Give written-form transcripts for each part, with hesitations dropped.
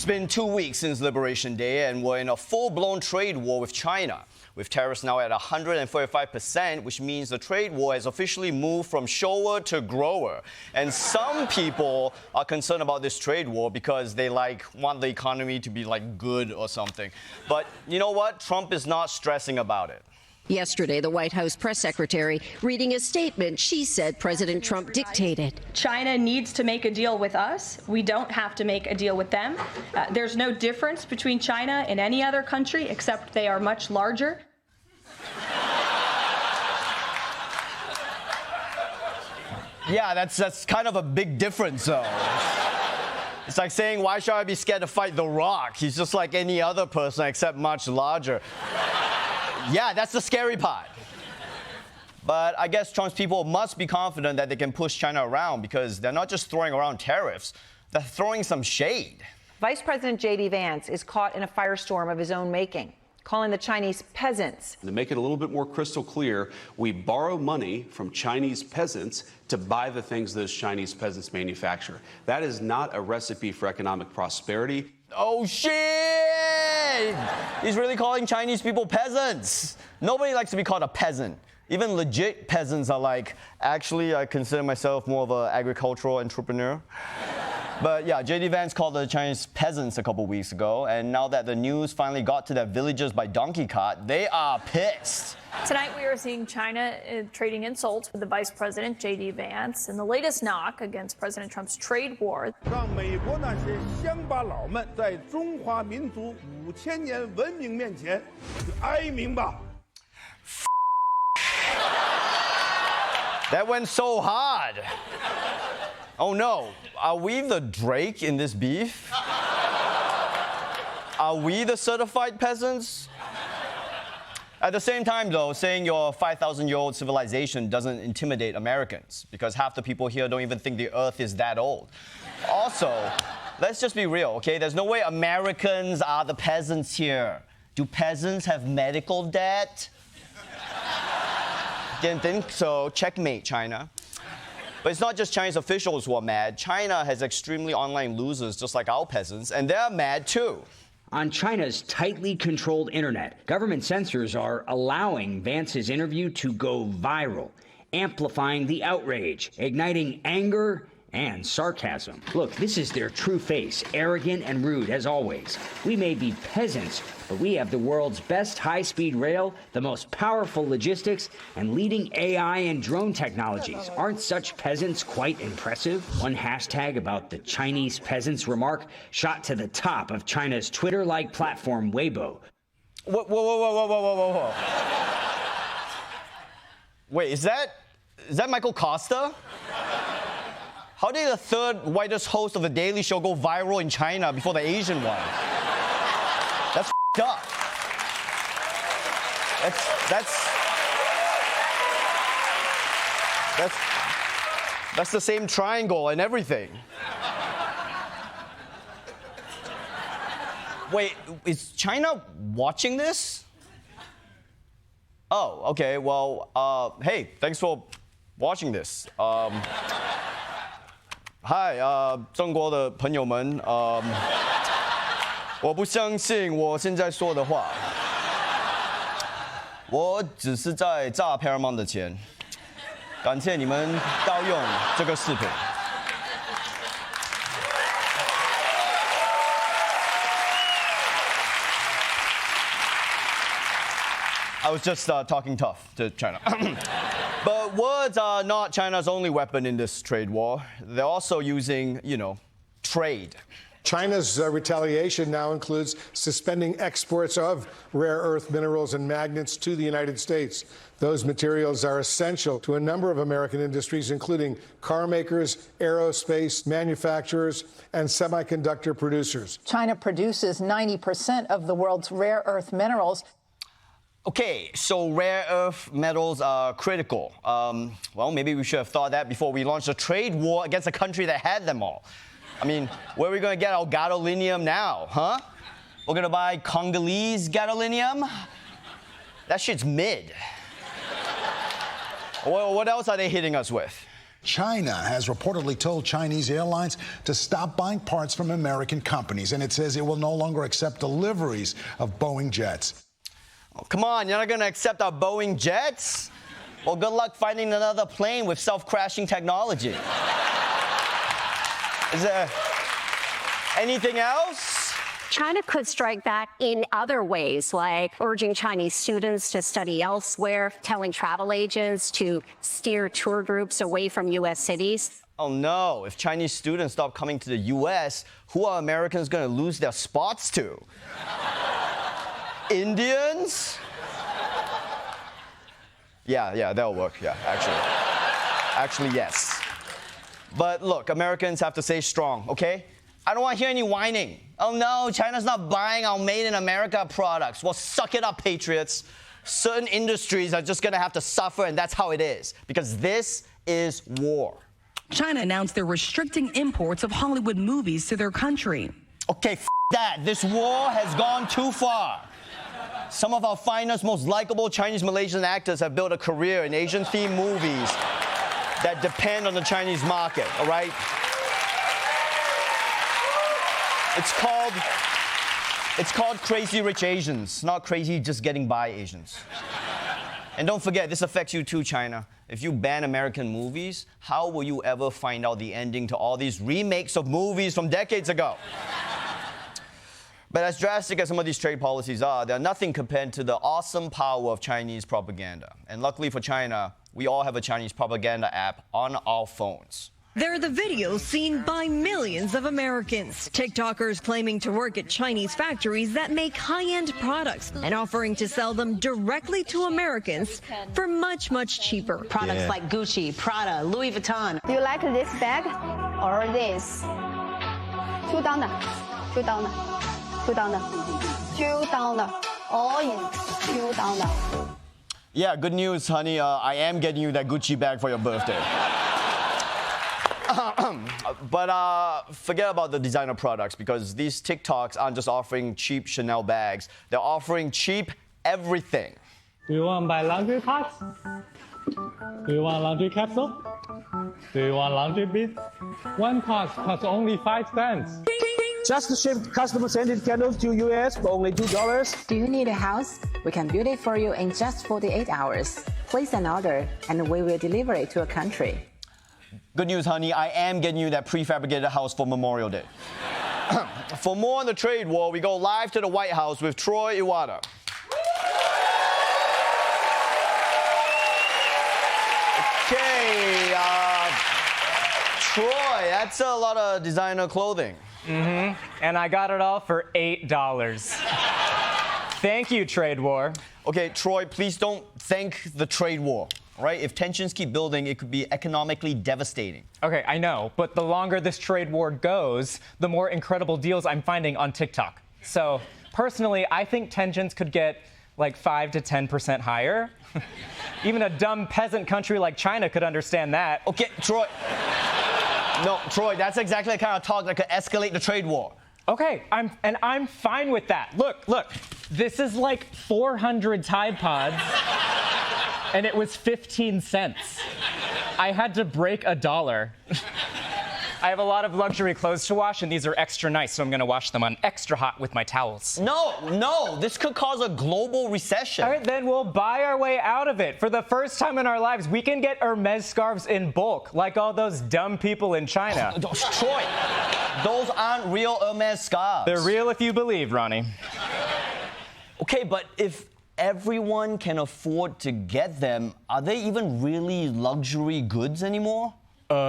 It's been 2 weeks since Liberation Day, and we're in a full-blown trade war with China, with tariffs now at 145%, which means the trade war has officially moved from shower to grower. And some people are concerned about this trade war because they want the economy to be good or something. But you know what? Trump is not stressing about it. Yesterday, the White House press secretary reading a statement she said President Trump dictated. China needs to make a deal with us. We don't have to make a deal with them. There's no difference between China and any other country except they are much larger. Yeah, that's kind of a big difference, though. It's like saying, why should I be scared to fight The Rock? He's just like any other person except much larger. Yeah, that's the scary part. But I guess Trump's people must be confident that they can push China around because they're not just throwing around tariffs, they're throwing some shade. Vice President J.D. Vance is caught in a firestorm of his own making, calling the Chinese peasants. To make it a little bit more crystal clear, we borrow money from Chinese peasants to buy the things those Chinese peasants manufacture. That is not a recipe for economic prosperity. Oh, shit! He's really calling Chinese people peasants. Nobody likes to be called a peasant. Even legit peasants are like, actually, I consider myself more of an agricultural entrepreneur. But yeah, J.D. Vance called the Chinese peasants a couple weeks ago, and now that the news finally got to their villages by donkey cart, they are pissed. Tonight we are seeing China trading insults with the Vice President J.D. Vance in the latest knock against President Trump's trade war. 让美国那些乡巴佬们在中华民族5000年文明面前哀鸣吧。 That went so hard. Oh no, are we the Drake in this beef? Are we the certified peasants? At the same time, though, saying your 5,000-year-old civilization doesn't intimidate Americans because half the people here don't even think the Earth is that old. Also, let's just be real, okay? There's no way Americans are the peasants here. Do peasants have medical debt? Didn't think so. Checkmate, China. But it's not just Chinese officials who are mad. China has extremely online losers just like our peasants, and they're mad too. On China's tightly controlled internet, government censors are allowing Vance's interview to go viral, amplifying the outrage, igniting anger and sarcasm. Look, this is their true face, arrogant and rude as always. We may be peasants, but we have the world's best high-speed rail, the most powerful logistics, and leading AI and drone technologies. Aren't such peasants quite impressive? One hashtag about the Chinese peasants remark shot to the top of China's Twitter-like platform Weibo. Whoa. Wait, is that Michael Costa? How did the third whitest host of The Daily Show go viral in China before the Asian one? That's up. That's the same triangle and everything. Wait, is China watching this? Oh, okay. Well, hey, thanks for watching this. Hi, 中国的朋友们，我不相信我现在说的话，我只是在诈 Paramount 的钱，感谢你们盗用这个视频。I was just talking tough to China. But words are not China's only weapon in this trade war. They're also using, trade. China's retaliation now includes suspending exports of rare earth minerals and magnets to the United States. Those materials are essential to a number of American industries, including car makers, aerospace manufacturers, and semiconductor producers. China produces 90% of the world's rare earth minerals. Okay, so rare earth metals are critical. Well, maybe we should have thought that before we launched a trade war against a country that had them all. I mean, where are we going to get our gadolinium now, huh? We're going to buy Congolese gadolinium? That shit's mid. What else are they hitting us with? China has reportedly told Chinese airlines to stop buying parts from American companies, and it says it will no longer accept deliveries of Boeing jets. Oh, come on, you're not going to accept our Boeing jets? Well, good luck finding another plane with self-crashing technology. Is there anything else? China could strike back in other ways, like urging Chinese students to study elsewhere, telling travel agents to steer tour groups away from U.S. cities. Oh no, if Chinese students stop coming to the U.S., who are Americans going to lose their spots to? Indians? Yeah, that'll work, yeah, actually, yes. But look, Americans have to stay strong, okay? I don't want to hear any whining. Oh no, China's not buying our made in America products. Well, suck it up, patriots. Certain industries are just going to have to suffer, and that's how it is. Because this is war. China announced they're restricting imports of Hollywood movies to their country. Okay, that. This war has gone too far. Some of our finest, most likable Chinese Malaysian actors have built a career in Asian-themed movies that depend on the Chinese market, all right? It's called Crazy Rich Asians, not crazy just getting by Asians. And don't forget, this affects you too, China. If you ban American movies, how will you ever find out the ending to all these remakes of movies from decades ago? But as drastic as some of these trade policies are, they're nothing compared to the awesome power of Chinese propaganda. And luckily for China, we all have a Chinese propaganda app on our phones. They're the videos seen by millions of Americans. TikTokers claiming to work at Chinese factories that make high-end products and offering to sell them directly to Americans for much, much cheaper. Products like Gucci, Prada, Louis Vuitton. Do you like this bag or this? $2, $2, $2, $2, all in $2. Yeah, good news, honey. I am getting you that Gucci bag for your birthday. But forget about the designer products, because these TikToks aren't just offering cheap Chanel bags. They're offering cheap everything. Do you want to buy laundry pots? Do you want laundry capsule? Do you want laundry beads? One pot costs only 5 cents. Just ship customer-scented candles to US for only $2. Do you need a house? We can build it for you in just 48 hours. Place an order, and we will deliver it to a country. Good news, honey. I am getting you that prefabricated house for Memorial Day. For more on the trade war, we go live to the White House with Troy Iwata. Okay, Troy, that's a lot of designer clothing. Mm-hmm. And I got it all for $8. Thank you, trade war. Okay, Troy, please don't thank the trade war. Right? If tensions keep building, it could be economically devastating. Okay, I know, but the longer this trade war goes, the more incredible deals I'm finding on TikTok. So, personally, I think tensions could get like 5 to 10% higher. Even a dumb peasant country like China could understand that. Okay, Troy. No, Troy, that's exactly the kind of talk that could escalate the trade war. Okay, I'm fine with that. Look, this is like 400 Tide Pods. And it was 15 cents. I had to break $1. I have a lot of luxury clothes to wash, and these are extra nice, so I'm gonna wash them on extra hot with my towels. No, this could cause a global recession. All right, then we'll buy our way out of it. For the first time in our lives, we can get Hermes scarves in bulk, like all those dumb people in China. Troy, those aren't real Hermes scarves. They're real if you believe, Ronnie. Okay, but if everyone can afford to get them, are they even really luxury goods anymore?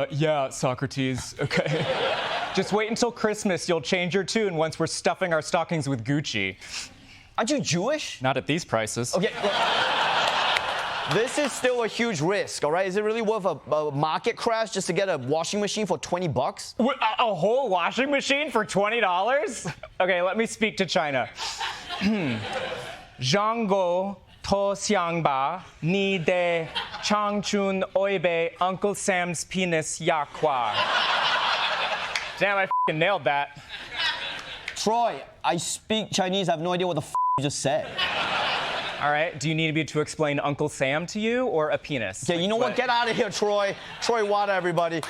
Yeah, Socrates. Okay. Just wait until Christmas. You'll change your tune once we're stuffing our stockings with Gucci. Aren't you Jewish? Not at these prices. Okay. This is still a huge risk, all right? Is it really worth a market crash just to get a washing machine for $20? A whole washing machine for $20? Okay, let me speak to China. Zhanggo to xiangba ni de changchun oibe Uncle Sam's penis yakwa. Damn, I f***ing nailed that. Troy, I speak Chinese. I have no idea what the f*** you just said. All right. Do you need me to explain Uncle Sam to you or a penis? Okay, you know what? Get out of here, Troy. Troy Iwata, everybody.